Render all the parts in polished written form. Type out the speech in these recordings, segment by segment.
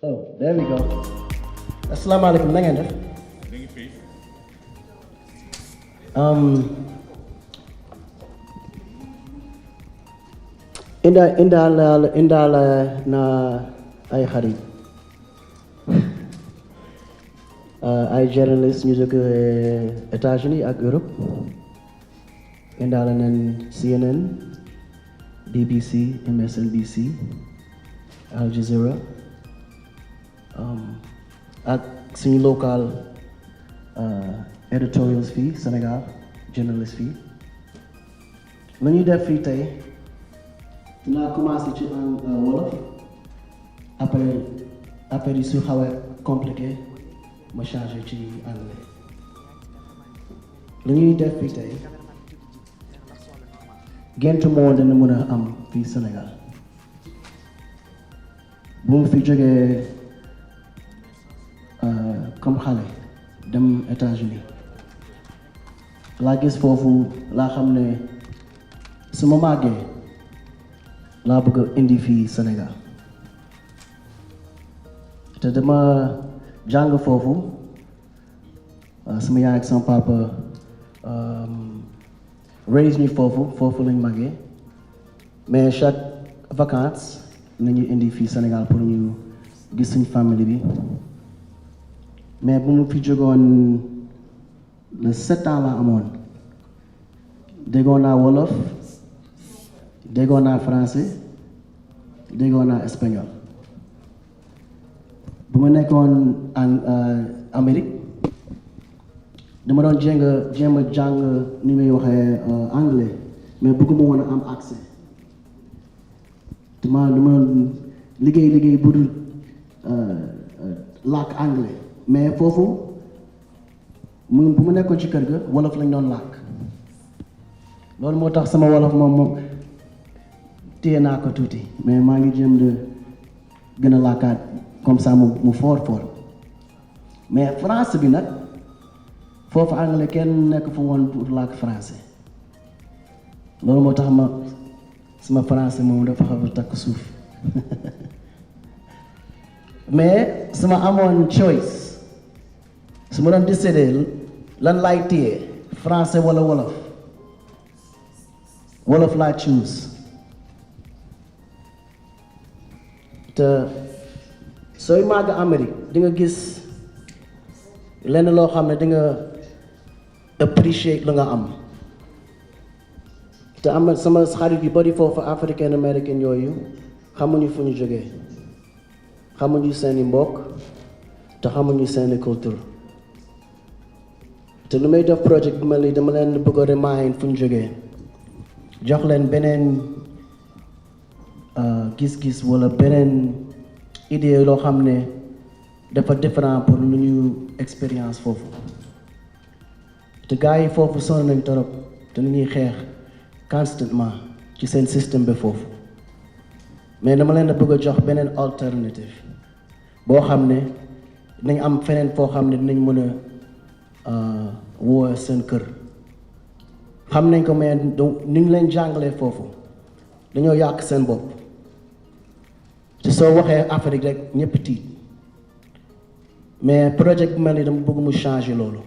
Oh, there we go. Assalamualaikum, na ngeen def? Um, indaale na ay xarit ay journaliste ñu jóge États-Unis ak Europe indaale nañ CNN, BBC, MSNBC, Al Jazeera ak suñu local editorials fii Sénégal journaliste fii lu ñuy def fii tey dinaa commencé ci wolof après yi su xawee compliqué ma changé ci anglais lu ñuy def fii tey gént moo dana mën a am fii Sénégal bu mu fi jógee comme xale dem États-Unis laa gis foofu laa xam ne su ma màggee laa bëgg a indi fii Sénégal te dama jàng foofu sama yaay ak sama papa raise me foofu lañ màggee mais chaque vacances nañu indi fii Sénégal pour ñu gis suñ famille bi mais bu mu fi jógoon le 7 ans la amoon déggoon naa wolof déggoon naa français déggoon naa espagnol bu ma nekkoon Amérique dama doon jéem a jàng ni muy waxee anglais mais bëgguma woon a am accès dama liggéey bu dul làkk anglais mais foofu bu ma nekkoon ci kër ga wolof lañ doon làkk loolu moo tax sama wolof moom téye naa ko tuuti mais maa ngi jéem de gën a làkkaat comme ça mu fort mais français bi nag foofu anglais kenn nekk fu woon pour làkk français loolu moo tax sama français moom dafa xaw a takk suuf mais sama amoon choice su ma doon décider lan laay téye français wala wolof laa choose te sooy màgg Amérique di nga gis lenn loo xam ne di nga appreciate lu nga am te am sama xarit yu bari foofu africain américain yooyu xamuñu fu ñu jógee xamuñu seeni mbokk te xamuñu seeni culture te lu may def projet bi mel ni dama leen bëgg a remind fu ñu jógee jox leen beneen gis-gis wala beneen idée loo xam ne dafa différent pour lu ñu expérience foofu te gars yi foofu sonn nañ torop te nu ñuy xeex constantement ci seen système bi foofu mais dama leen a bëgg a jox beneen alternative boo xam ne dinañ am feneen foo xam ne dinañ mën a woo seen kër xam nañ ko mais ni ñu leen jàngalee foofu dañoo yàq seen bopp te soo waxee Afrique rek ñëpp tiit mais projet bu mel ni dama bëgg mu changer loolu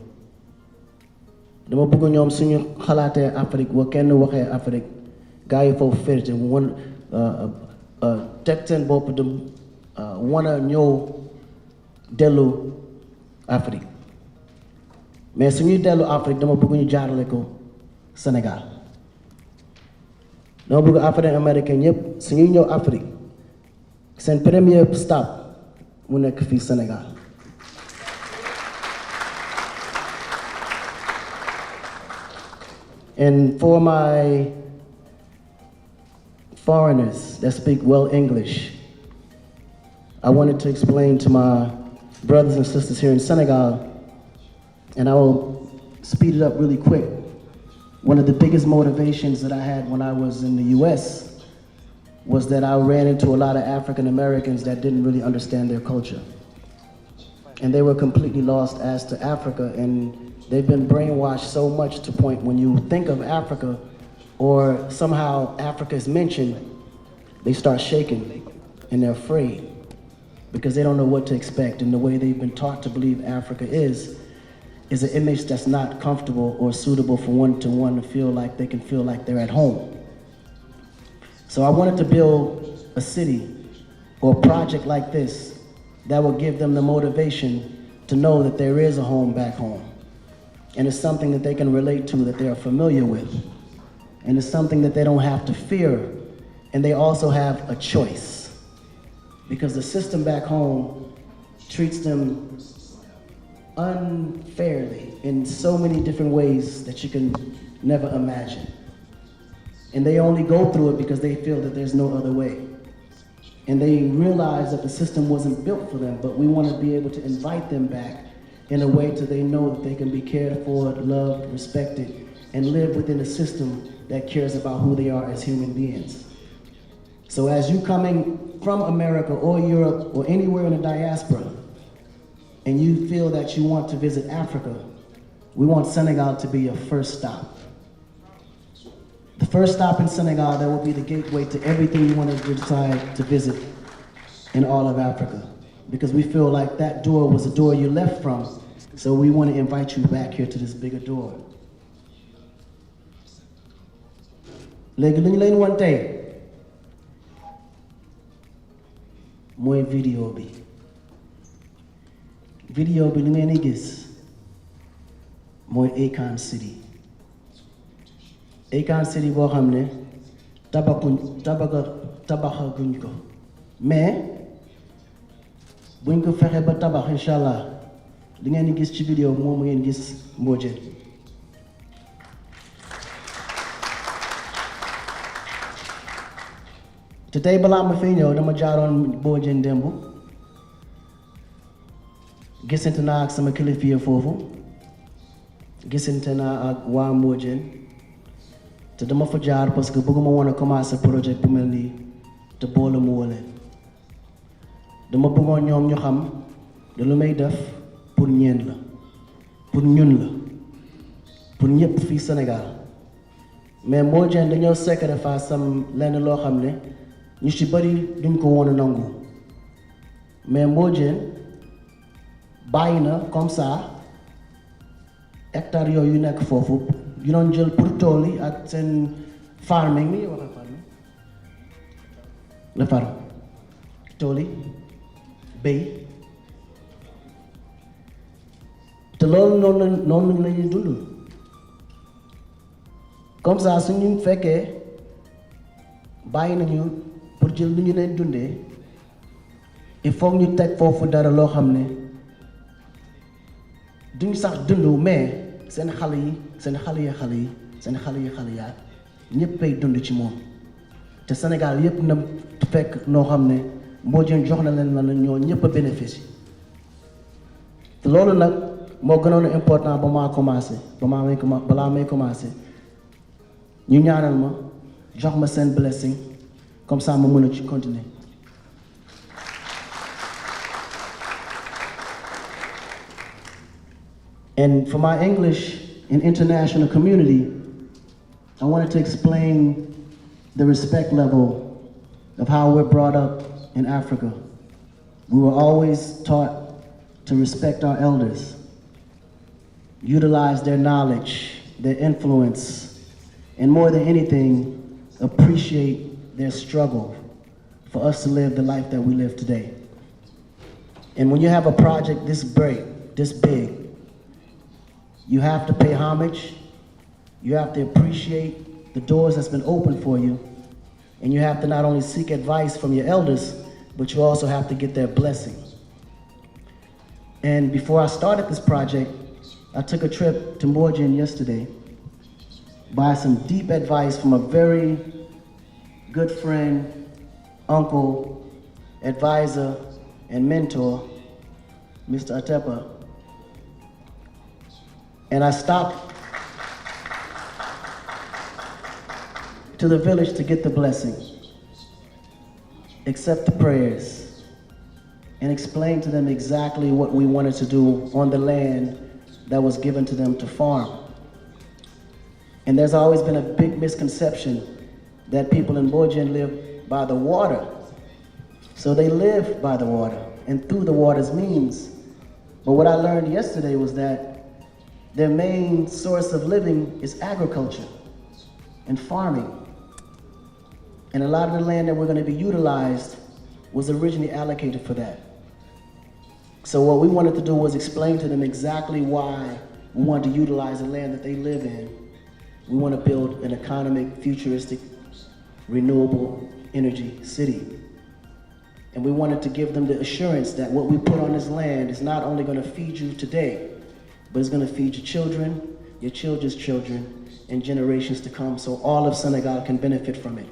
dama bëgg ñoom suñu xalaatee Afrique wa kenn waxee Afrique gars yi foofu férité wan teg seen bopp de wan a ñëw dellu Afrique mais suñuy dellu Afrique dama bëgg ñu jaarale ko Sénégal dama bëgg Afrique américain ñëpp suñuy ñëw Afrique seen premier stop mu nekk fii Sénégal and for my foreigners that speak well English, I wanted to explain to my brothers and sisters here in Senegal, and I will speed it up really quick. One of the biggest motivations that I had when I was in the US was that I ran into a lot of African Americans that didn't really understand their culture. And they were completely lost as to Africa, and they've been brainwashed so much to point when you think of Africa or somehow Africa is mentioned, they start shaking and they're afraid. because they don't know what to expect, and the way they've been taught to believe Africa is an image that's not comfortable or suitable for one to feel like they can feel like they're at home. So I wanted to build a city or a project like this that will give them the motivation to know that there is a home back home. And it's something that they can relate to, that they are familiar with. And it's something that they don't have to fear. And they also have a choice. Because the system back home treats them unfairly in so many different ways that you can never imagine. And they only go through it because they feel that there's no other way. And they realize that the system wasn't built for them, but we want to be able to invite them back in a way so they know that they can be cared for, loved, respected, and live within a system that cares about who they are as human beings. So as you coming from America or Europe or anywhere in the diaspora, and you feel that you want to visit Africa, we want Senegal to be your first stop. The first stop in Senegal, that will be the gateway to everything you want to decide to visit in all of Africa. Because we feel like that door was a door you left from, so we want to invite you back here to this bigger door. Léegi lu ñu leen wan tey mooy vidéo bi. Vidéo bi li ngeen di gis mooy Akon City. Akon City boo xam ne tabaxaguñ ko, mais buñ ko fexe ba tabax incha allah li ngeen di gis ci vidéo moom mu ngeen gis Mbodiène. te tey balaa ma fay ñëw dama jaaroon Mbodiène démb gisante naa ak sama kilifa foofu gisante naa ak waa Mbodiène te dama fa jaar parce que bëgguma woon a commencer projet bu mel nii te boole mu wole dama bëggoon ñoom ñu xam ne lu may def pour ñeen la, pour ñun la, pour ñëpp fii Sénégal. mais Mbodiène dañoo sacrifice sam lenn loo xam ne ñu ci bari duñ ko woon a nangu, mais Mbodiène bàyyi na comme ça hectare yooyu nekk foofu yu doon jël pour tool yi ak seen farming mi wax farming la farm tool yi béy te loolu noonu la ñuy dund. comme ça suñu fekkee bàyyi nañu pour jël lu ñu leen dundee, il faut ñu teg foofu dara loo xam ne duñ sax dund, mais seen xale yi ñëppay dund ci moom. te Sénégal yëpp na fekk noo xam ne Mbodiène jox na leen la ñoo ñëpp a bénéficie. te loolu nag moo gënoon a important balaa may commencé ñu ñaanal ma jox ma seen blessing comme ça ma mën a ci continuer. And for my English and international community, I wanted to explain the respect level of how we're brought up in Africa. We were always taught to respect our elders, utilize their knowledge, their influence, and more than anything, appreciate their struggle for us to live the life that we live today. And when you have a project this big, you have to pay homage, you have to appreciate the doors that's been opened for you, and you have to not only seek advice from your elders, but you also have to get their blessing. And before I started this project, I took a trip to Mbodiène yesterday, by some deep advice from a very good friend, uncle, advisor, and mentor, Mr. Atepa. And I stopped to the village to get the blessing, accept the prayers, and explain to them exactly what we wanted to do on the land that was given to them to farm. And there's always been a big misconception that people in Mbodiène live by the water. So they live by the water. and through the water's means. But what I learned yesterday was that their main source of living is agriculture and farming. And a lot of the land that we're going to be utilized was originally allocated for that. So what we wanted to do was explain to them exactly why we wanted to utilize the land that they live in. We want to build an economic, futuristic, renewable energy city. And we wanted to give them the assurance that what we put on this land is not only going to feed you today, but it's going to feed your children, your children's children, and generations to come, so all of Senegal can benefit from it.